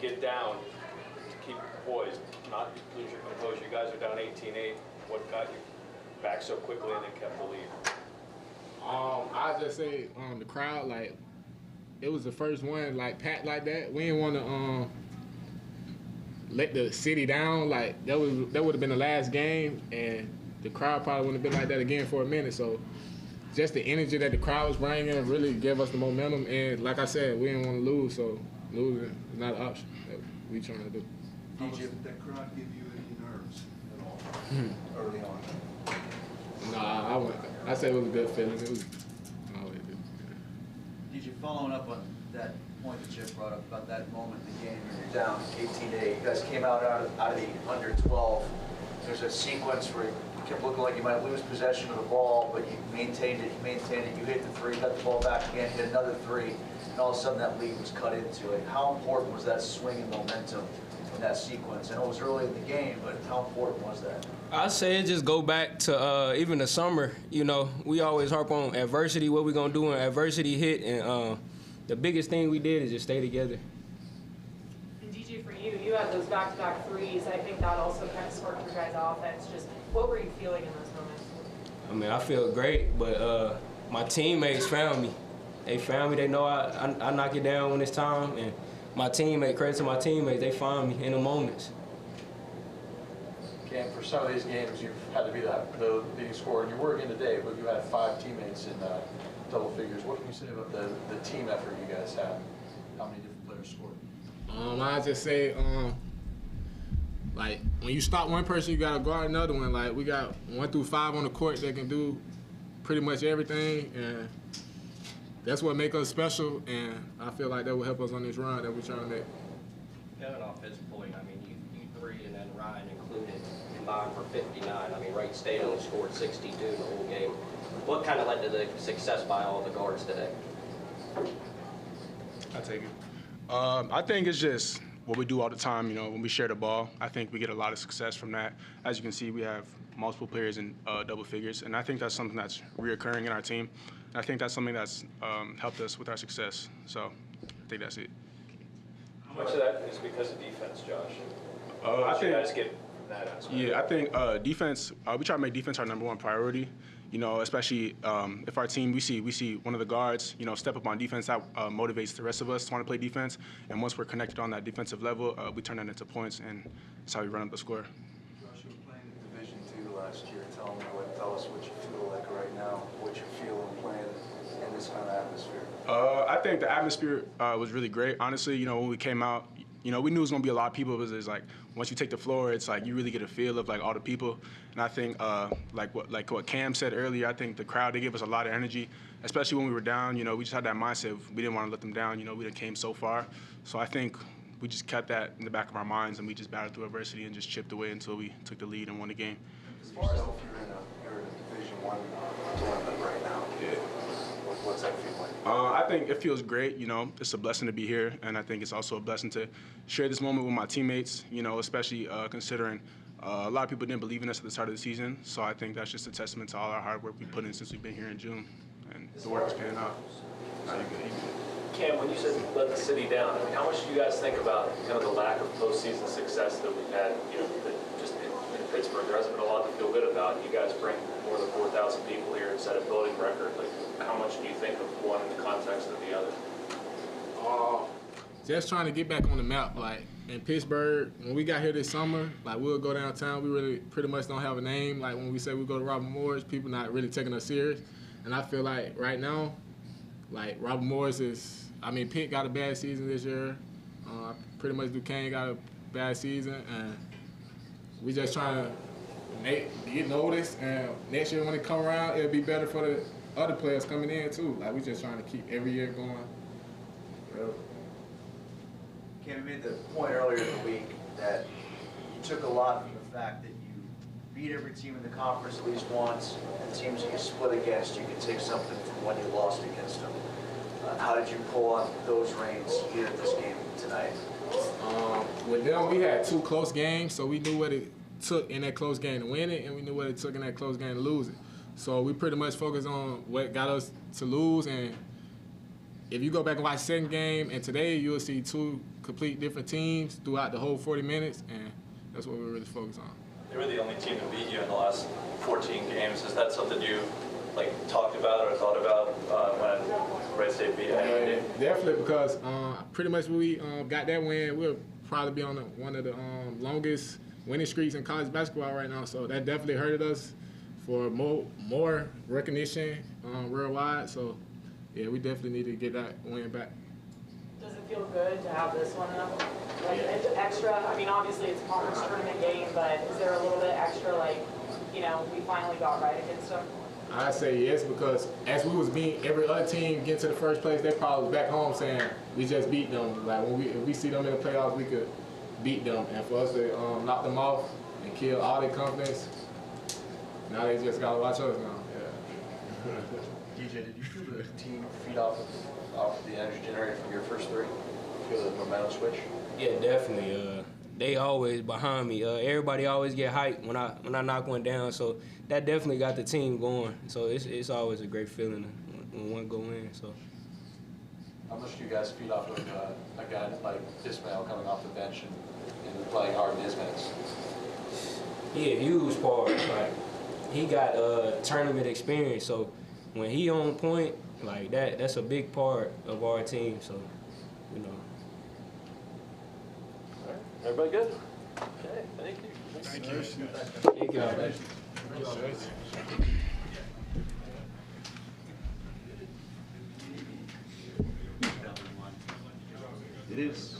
get down, to keep poised, not lose your composure. You guys are down 18-8. What got you back so quickly and then kept the lead? I just say the crowd, like, it was the first one, like, packed like that. We didn't want to let the city down. Like, that would have been the last game, and the crowd probably wouldn't have been like that again for a minute. So just the energy that the crowd was bringing really gave us the momentum. And like I said, we didn't want to lose, so losing is not an option that we trying to do. DJ, did that crowd give you any nerves at all early on? Nah, I said it was a good feeling. It was always good. DJ, following up on that point that Jeff brought up about that moment in the game when you're down 18-8, you guys came out of the under 12. There's a sequence where it kept looking like you might lose possession of the ball, but you maintained it, you hit the three, got the ball back again, hit another three, and all of a sudden that lead was cut into. Like, how important was that swing in momentum in that sequence? I know it was early in the game, but how important was that? I say it just go back to even the summer. You know, we always harp on adversity, what we gonna do when adversity hit, and the biggest thing we did is just stay together. And DJ, for you had those back-to-back threes. I think that also kind of sparked your guys' offense. Just what were you feeling in those moments? I mean, I feel great, but my teammates found me. They found me. They know I knock it down when it's time, and credit to my teammates, they find me in the moments. Cam, for some of these games, you've had to be the leading scorer, and you were again today, but you had 5 teammates in double figures. What can you say about the team effort you guys had? How many different players scored? I just say, like, when you stop one person, you got to guard another one. Like, we got 1 through 5 on the court that can do pretty much everything, and that's what makes us special, and I feel like that will help us on this run that we're trying to make. Kevin, off his point, I mean, you 3 and then Ryan included combined for 59. I mean, Wright State only scored 62 in the whole game. What kind of led to the success by all the guards today? I take it. I think it's just what we do all the time. You know, when we share the ball, I think we get a lot of success from that. As you can see, we have multiple players in double figures, and I think that's something that's reoccurring in our team. And I think that's something that's helped us with our success. So I think that's it. How much of that is because of defense, Josh? I think, you guys get from that aspect? Yeah, I think defense. We try to make defense our #1 priority. You know, especially if our team, we see one of the guards, you know, step up on defense, that motivates the rest of us to want to play defense. And once we're connected on that defensive level, we turn that into points, and that's how we run up the score. Josh, you were playing in Division II last year. Tell us what you feel like right now, what you feel in playing in this kind of atmosphere. I think the atmosphere was really great. Honestly, you know, when we came out, you know, we knew it was going to be a lot of people, because it's like once you take the floor, it's like you really get a feel of like all the people. And I think like what Cam said earlier, I think the crowd, they gave us a lot of energy, especially when we were down. You know, we just had that mindset of we didn't want to let them down. You know, we done came so far. So I think we just kept that in the back of our minds, and we just battled through adversity and just chipped away until we took the lead and won the game. As far as you're in a Division I tournament right now. Yeah. What's that feel like? I think it feels great. You know, it's a blessing to be here, and I think it's also a blessing to share this moment with my teammates. You know, especially considering a lot of people didn't believe in us at the start of the season. So I think that's just a testament to all our hard work we put in since we've been here in June, and the work is paying off. Cam, when you said let the city down, I mean, how much do you guys think about kind of the lack of postseason success that we've had? You know, just in Pittsburgh, there hasn't been a lot to feel good about. You guys bring more than 4,000 people here and set a building record. Like, how much do you think of one in the context of the other? Just trying to get back on the map. Like, in Pittsburgh, when we got here this summer, like, we'll go downtown. We really pretty much don't have a name. Like, when we say we go to Robert Morris, people not really taking us serious. And I feel like right now, like, Robert Morris is, I mean, Pitt got a bad season this year. Pretty much Duquesne got a bad season. And we just trying to get noticed. And next year when it come around, it'll be better for the other players coming in too. Like, we just trying to keep every year going. Cam, you made the point earlier in the week that you took a lot from the fact that you beat every team in the conference at least once, and teams that you split against, you could take something from when you lost against them. How did you pull on those reins here in this game tonight? With them, we had 2 close games, so we knew what it took in that close game to win it, and we knew what it took in that close game to lose it. So we pretty much focused on what got us to lose, and if you go back and watch the second game and today, you'll see 2 complete different teams throughout the whole 40 minutes, and that's what we're really focused on. They were the only team to beat you in the last 14 games. Is that something you talked about or thought about when Wright State beat you? Definitely, because pretty much when we got that win, we'll probably be on one of the longest winning streaks in college basketball right now. So that definitely hurted us for more recognition worldwide. So yeah, we definitely need to get that win back. Does it feel good to have this one though? Extra, I mean, obviously it's a conference tournament game, but is there a little bit extra, we finally got right against them? I say yes, because as we was beating every other team getting to the first place, they probably was back home saying we just beat them. Like if we see them in the playoffs, we could beat them. And for us to knock them off and kill all their confidence, now they just gotta watch us now. Yeah. DJ, did you feel the team feed off the energy generated from your first three? Feel the momentum switch? Yeah, definitely. They always behind me. Everybody always get hyped when I knock one down. So that definitely got the team going. So it's always a great feeling when one go in. So. How much do you guys feed off of a guy like Ismail coming off the bench and playing hard in his minutes? He a huge part. Like he got tournament experience. So when he on point like that's a big part of our team. So you know. Everybody good? Okay, thank you. Thank you. Thank you. It is.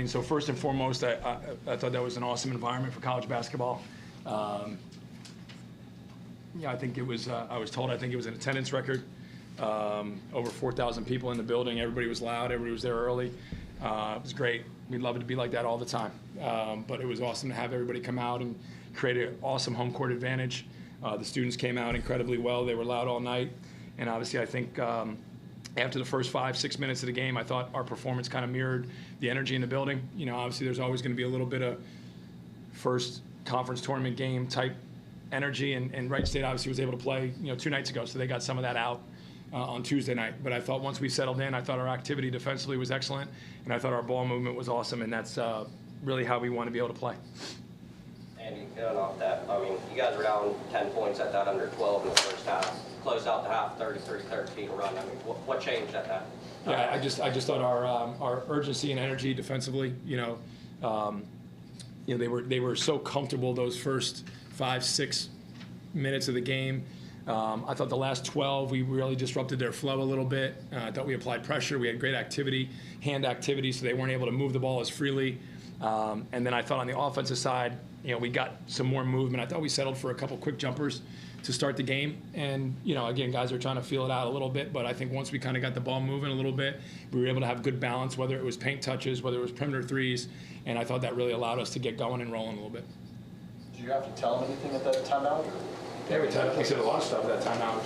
So first and foremost, I thought that was an awesome environment for college basketball. I think it was, I was told, I think it was an attendance record. Over 4,000 people in the building. Everybody was loud. Everybody was there early. It was great. We'd love it to be like that all the time. But it was awesome to have everybody come out and create an awesome home court advantage. The students came out incredibly well. They were loud all night. And obviously, I think after the first 5-6 minutes of the game, I thought our performance kind of mirrored the energy in the building. You know, obviously there's always going to be a little bit of first conference tournament game type energy, and Wright State obviously was able to play, 2 nights ago, so they got some of that out on Tuesday night. But I thought once we settled in, I thought our activity defensively was excellent, and I thought our ball movement was awesome, and that's really how we want to be able to play. And going off that, I mean, you guys were down 10 points at that under 12 in the first half. Closed out the half 33-13 run. I mean, what changed at that? Yeah, I just thought our urgency and energy defensively, they were so comfortable those first 5-6 minutes of the game. I thought the last 12 we really disrupted their flow a little bit. I thought we applied pressure. We had great activity, hand activity, so they weren't able to move the ball as freely. And then I thought on the offensive side, we got some more movement. I thought we settled for a couple quick jumpers to start the game. And, again, guys are trying to feel it out a little bit, but I think once we kind of got the ball moving a little bit, we were able to have good balance, whether it was paint touches, whether it was perimeter threes, and I thought that really allowed us to get going and rolling a little bit. Did you have to tell them anything at that timeout? Yeah, we said a lot of stuff at that timeout.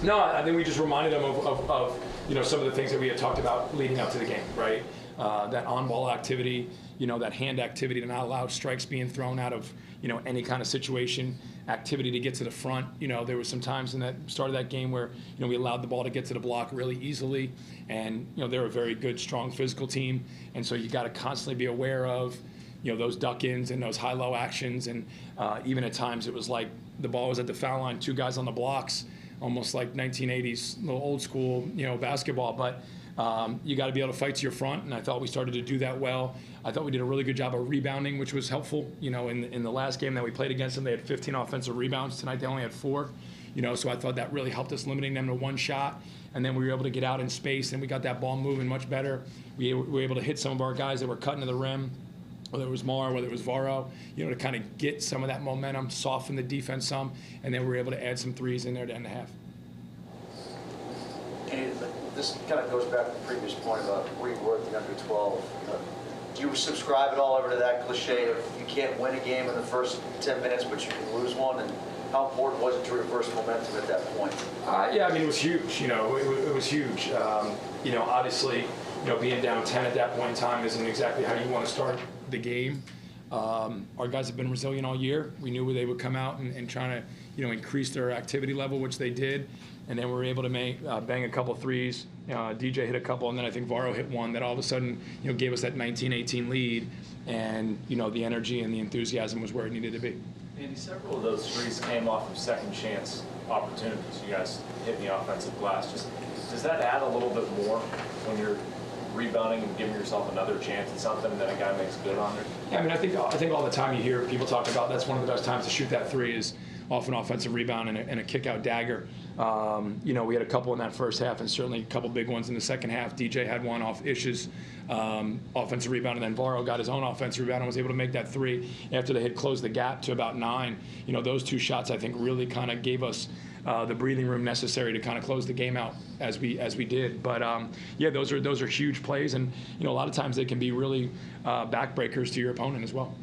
No, I think we just reminded them of some of the things that we had talked about leading up to the game, right? That on-ball activity, that hand activity to not allow strikes being thrown out of, any kind of situation, activity to get to the front. There was some times in that start of that game where, we allowed the ball to get to the block really easily. And, they're a very good, strong physical team. And so you got to constantly be aware of, those duck-ins and those high-low actions. And even at times it was like the ball was at the foul line, 2 guys on the blocks, almost like 1980s, little old school, basketball. But you got to be able to fight to your front, and I thought we started to do that well. I thought we did a really good job of rebounding, which was helpful. In the last game that we played against them, they had 15 offensive rebounds. Tonight they only had 4. So I thought that really helped us, limiting them to 1 shot. And then we were able to get out in space, and we got that ball moving much better. We were able to hit some of our guys that were cutting to the rim, whether it was Mar, whether it was Varro, to kind of get some of that momentum, soften the defense some, and then we were able to add some threes in there to end the half. And this kind of goes back to the previous point about where you were at the under 12. Do you subscribe at all over to that cliche of you can't win a game in the first 10 minutes, but you can lose one? And How important was it to reverse momentum at that point? Yeah, I mean, it was huge. You know, it was huge. You know, obviously, you know, being down 10 at that point in time isn't exactly how you want to start the game. Our guys have been resilient all year. We knew they would come out and try to, you know, increase their activity level, which they did. And then we were able to bang a couple threes. DJ hit a couple, and then I think Varro hit one that all of a sudden, you know, gave us that 19-18 lead. And, you know, the energy and the enthusiasm was where it needed to be. Andy, several of those threes came off of second chance opportunities. You guys hit the offensive glass. Just does that add a little bit more when you're rebounding and giving yourself another chance at something that a guy makes good on it? Yeah, I mean, I think all the time you hear people talk about that's one of the best times to shoot that three is off an offensive rebound and a kick-out dagger. You know, we had a couple in that first half and certainly a couple big ones in the second half. DJ had one off Ish's offensive rebound, and then Varro got his own offensive rebound and was able to make that three after they had closed the gap to about 9. You know, those two shots I think really kind of gave us the breathing room necessary to kind of close the game out as we did. But yeah, those are huge plays, and you know, a lot of times they can be really backbreakers to your opponent as well.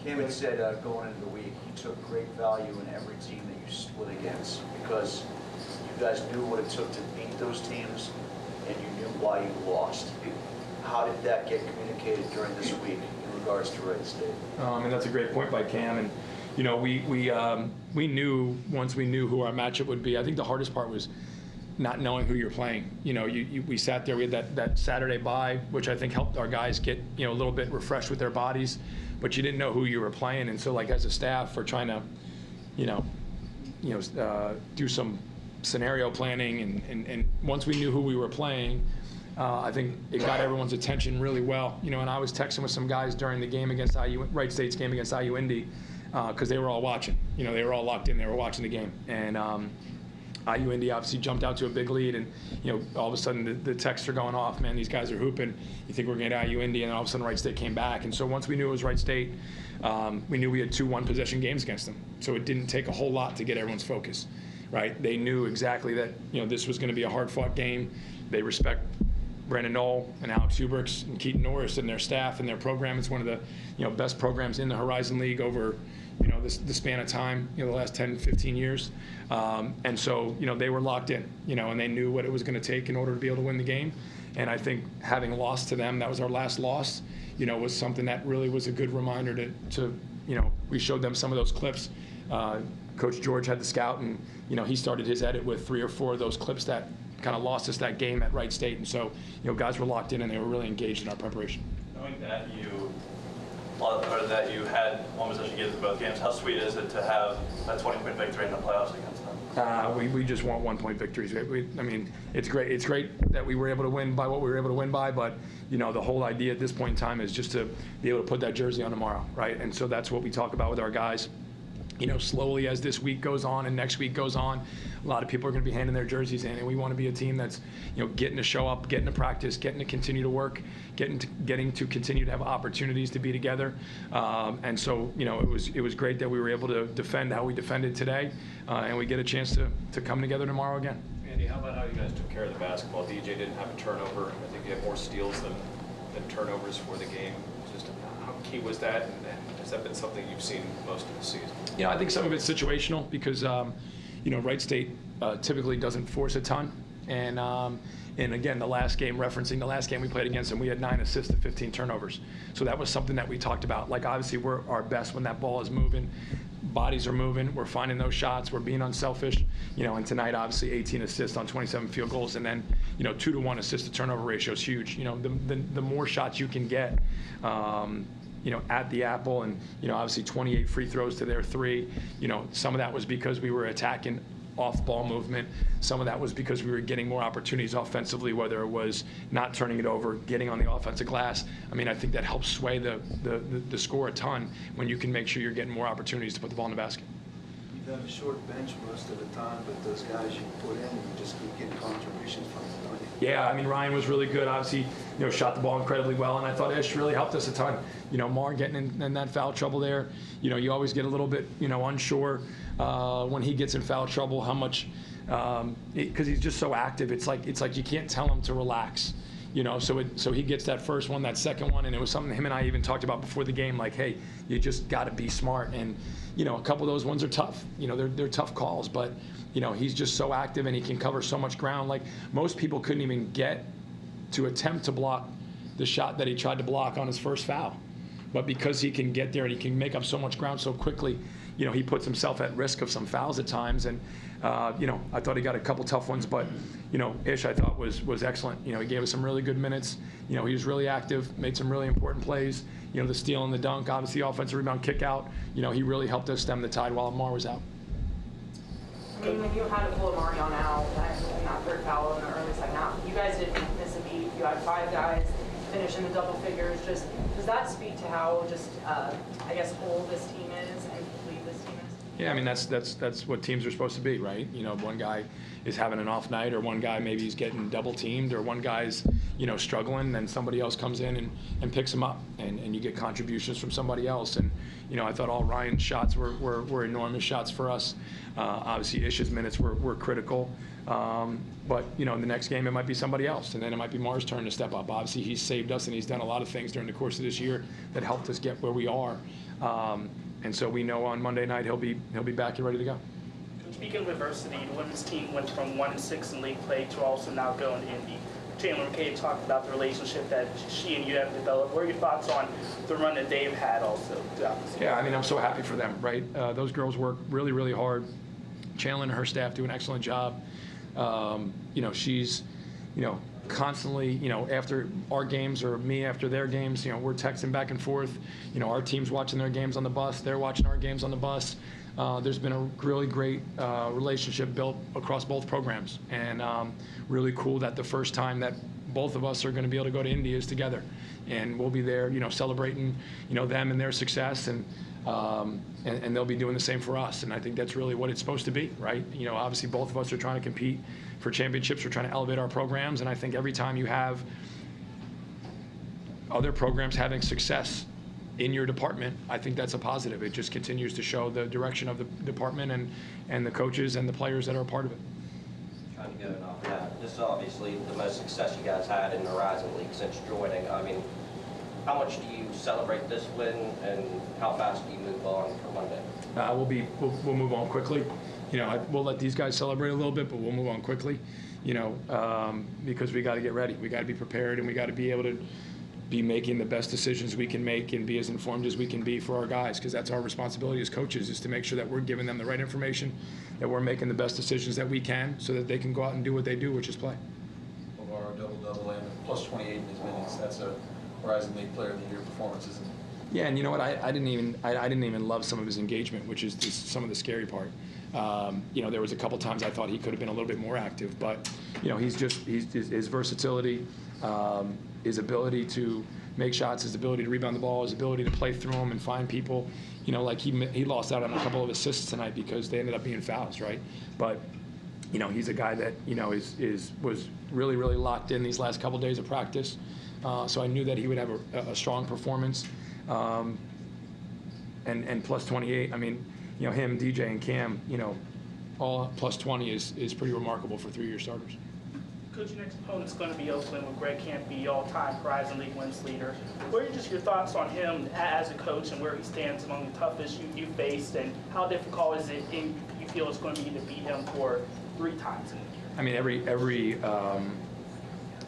Cam had said going into the week, you took great value in every team that you split against because you guys knew what it took to beat those teams, and you knew why you lost. How did that get communicated during this week in regards to Wright State? And that's a great point by Cam. And you know, we knew once we knew who our matchup would be. I think the hardest part was not knowing who you're playing. You know, we sat there. We had that Saturday bye, which I think helped our guys get, you know, a little bit refreshed with their bodies. But you didn't know who you were playing, and so like as a staff, we're trying to, do some scenario planning, and once we knew who we were playing, I think it got everyone's attention really well. You know, and I was texting with some guys during the game against Wright State's game against IU Indy, because they were all watching. You know, they were all locked in. They were watching the game, and IU Indy obviously jumped out to a big lead, and you know, all of a sudden the texts are going off. Man, these guys are hooping. You think we're going to get IU Indy, and then all of a sudden Wright State came back. And so once we knew it was Wright State, we knew we had 2 one-possession games against them. So it didn't take a whole lot to get everyone's focus, right? They knew exactly that, you know, this was going to be a hard-fought game. They respect Brandon Knoll and Alex Huberks and Keaton Norris and their staff and their program. It's one of the, you know, best programs in the Horizon League over, you know, the span of time, you know, the last 10, 15 years. And so, you know, they were locked in, you know, and they knew what it was going to take in order to be able to win the game. And I think having lost to them, that was our last loss, you know, was something that really was a good reminder to you know, we showed them some of those clips. Coach George had the scout, and, you know, he started his edit with 3 or 4 of those clips that kind of lost us that game at Wright State. And so, you know, guys were locked in and they were really engaged in our preparation. Knowing that you had one possession games in both games, how sweet is it to have a 20-point victory in the playoffs against them? We just want 1-point victories. I mean, it's great. It's great that we were able to win by what we were able to win by, but, you know, the whole idea at this point in time is just to be able to put that jersey on tomorrow, right? And so that's what we talk about with our guys. You know, slowly as this week goes on and next week goes on, a lot of people are going to be handing their jerseys in, and we want to be a team that's, you know, getting to show up, getting to practice, getting to continue to work, getting to continue to have opportunities to be together. And so, you know, it was great that we were able to defend how we defended today, and we get a chance to come together tomorrow again. Andy, how about how you guys took care of the basketball? DJ didn't have a turnover. I think you had more steals than turnovers for the game. Just how key was that, and has that been something you've seen most of the season? You know, I think some of it's situational because, you know, Wright State typically doesn't force a ton. And again, referencing the last game we played against them, we had 9 assists to 15 turnovers. So that was something that we talked about. Like, obviously, we're our best when that ball is moving. Bodies are moving. We're finding those shots. We're being unselfish. You know, and tonight, obviously, 18 assists on 27 field goals. And then, you know, 2-to-1 assist to turnover ratio is huge. You know, the more shots you can get, you know, at the apple, and, you know, obviously 28 free throws to their 3. You know, some of that was because we were attacking off-ball movement. Some of that was because we were getting more opportunities offensively, whether it was not turning it over, getting on the offensive glass. I mean, I think that helps sway the score a ton when you can make sure you're getting more opportunities to put the ball in the basket. You've had a short bench most of the time, but those guys you put in, you just keep getting contributions from them, don't you? Yeah, I mean, Ryan was really good. Obviously, you know, shot the ball incredibly well, and I thought Ish really helped us a ton. You know, Mar getting in that foul trouble there. You know, you always get a little bit, you know, unsure when he gets in foul trouble, how much, because he's just so active. It's like you can't tell him to relax. You know, so he gets that first one, that second one, and it was something him and I even talked about before the game, like, hey, you just got to be smart. And, you know, a couple of those ones are tough. You know, they're tough calls, but, you know, he's just so active and he can cover so much ground. Like, most people couldn't even get to attempt to block the shot that he tried to block on his first foul. But because he can get there and he can make up so much ground so quickly, you know, he puts himself at risk of some fouls at times. And, you know, I thought he got a couple tough ones, but, you know, Ish, I thought was excellent. You know, he gave us some really good minutes. You know, he was really active, made some really important plays. You know, the steal and the dunk, obviously offensive rebound, kick out. You know, he really helped us stem the tide while Amar was out. I mean, when you had to pull Amari on out and that third foul in the early second half, you guys didn't miss a beat. You had 5 guys finish in the double figures. Just does that speak to how just I guess whole this team is and complete this team is? Yeah, I mean that's what teams are supposed to be, right? You know, one guy is having an off night, or one guy maybe he's getting double teamed, or one guy's, you know, struggling, then somebody else comes in and picks him up, and you get contributions from somebody else. And you know, I thought all Ryan's shots were enormous shots for us. Obviously, Ish's minutes were critical. But, you know, in the next game, it might be somebody else, and then it might be Mar's turn to step up. Obviously, he's saved us, and he's done a lot of things during the course of this year that helped us get where we are. And so we know on Monday night he'll be back and ready to go. Speaking of adversity, the women's team went from 1-6 in league play to also now going to Indy. Chandler McKay talked about the relationship that she and you have developed. What are your thoughts on the run that they've had also throughout the season? Yeah, I mean, I'm so happy for them, right? Those girls work really, really hard. Chandler and her staff do an excellent job. You know, she's, you know, constantly, you know, after our games or me after their games, you know, we're texting back and forth. You know, our team's watching their games on the bus. They're watching our games on the bus. There's been a really great relationship built across both programs, and really cool that the first time that both of us are going to be able to go to India is together, and we'll be there, you know, celebrating, you know, them and their success, and they'll be doing the same for us. And I think that's really what it's supposed to be, right? You know, obviously both of us are trying to compete for championships. We're trying to elevate our programs, and I think every time you have other programs having success in your department, I think that's a positive. It just continues to show the direction of the department and the coaches and the players that are a part of it. Trying to go off that. This is obviously the most success you guys had in the Horizon League since joining. I mean, how much do you celebrate this win, and how fast do you move on for Monday? We'll move on quickly. You know, we'll let these guys celebrate a little bit, but we'll move on quickly. You know, because we got to get ready. We got to be prepared, and we got to be able to be making the best decisions we can make and be as informed as we can be for our guys, because that's our responsibility as coaches, is to make sure that we're giving them the right information, that we're making the best decisions that we can so that they can go out and do what they do, which is play. Navarro double-double and plus 28 in his minutes. That's a Horizon League Player of the Year performance, isn't it? Yeah, and you know what? I didn't even love some of his engagement, which is some of the scary part. You know, there was a couple times I thought he could have been a little bit more active, but you know, his versatility, his ability to make shots, his ability to rebound the ball, his ability to play through them and find people. You know, like he lost out on a couple of assists tonight because they ended up being fouls, right? But you know, he's a guy that, you know, was really, really locked in these last couple days of practice. So I knew that he would have a strong performance. And plus 28, I mean, you know, him, DJ, and Cam, you know, all plus 20 is pretty remarkable for 3-year starters. Coach, your next opponent's going to be Oakland with Greg Campy, all-time Horizon League wins leader. What are just your thoughts on him as a coach and where he stands among the toughest you faced, and how difficult is it you feel it's going to be to beat him for 3 times in a year? I mean,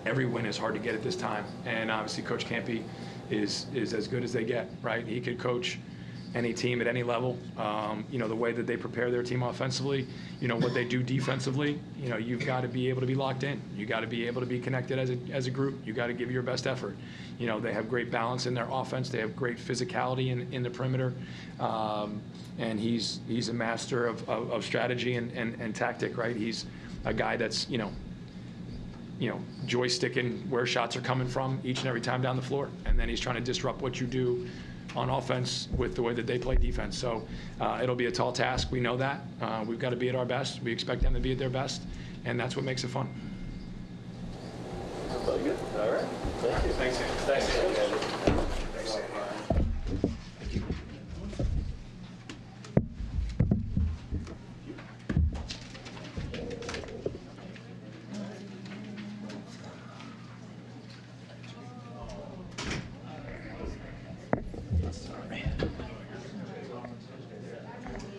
every win is hard to get at this time, and obviously Coach Campy is as good as they get, right? He could coach any team at any level. You know, the way that they prepare their team offensively, you know, what they do defensively, you know, you've got to be able to be locked in. You got to be able to be connected as a group. You got to give your best effort. You know, they have great balance in their offense. They have great physicality in the perimeter. And he's a master of strategy and tactic, right? He's a guy that's, you know, joysticking where shots are coming from each and every time down the floor. And then he's trying to disrupt what you do on offense with the way that they play defense. So it'll be a tall task. We know that. We've got to be at our best. We expect them to be at their best, and that's what makes it fun. Very good. All right. Thank you. Thanks, Andy.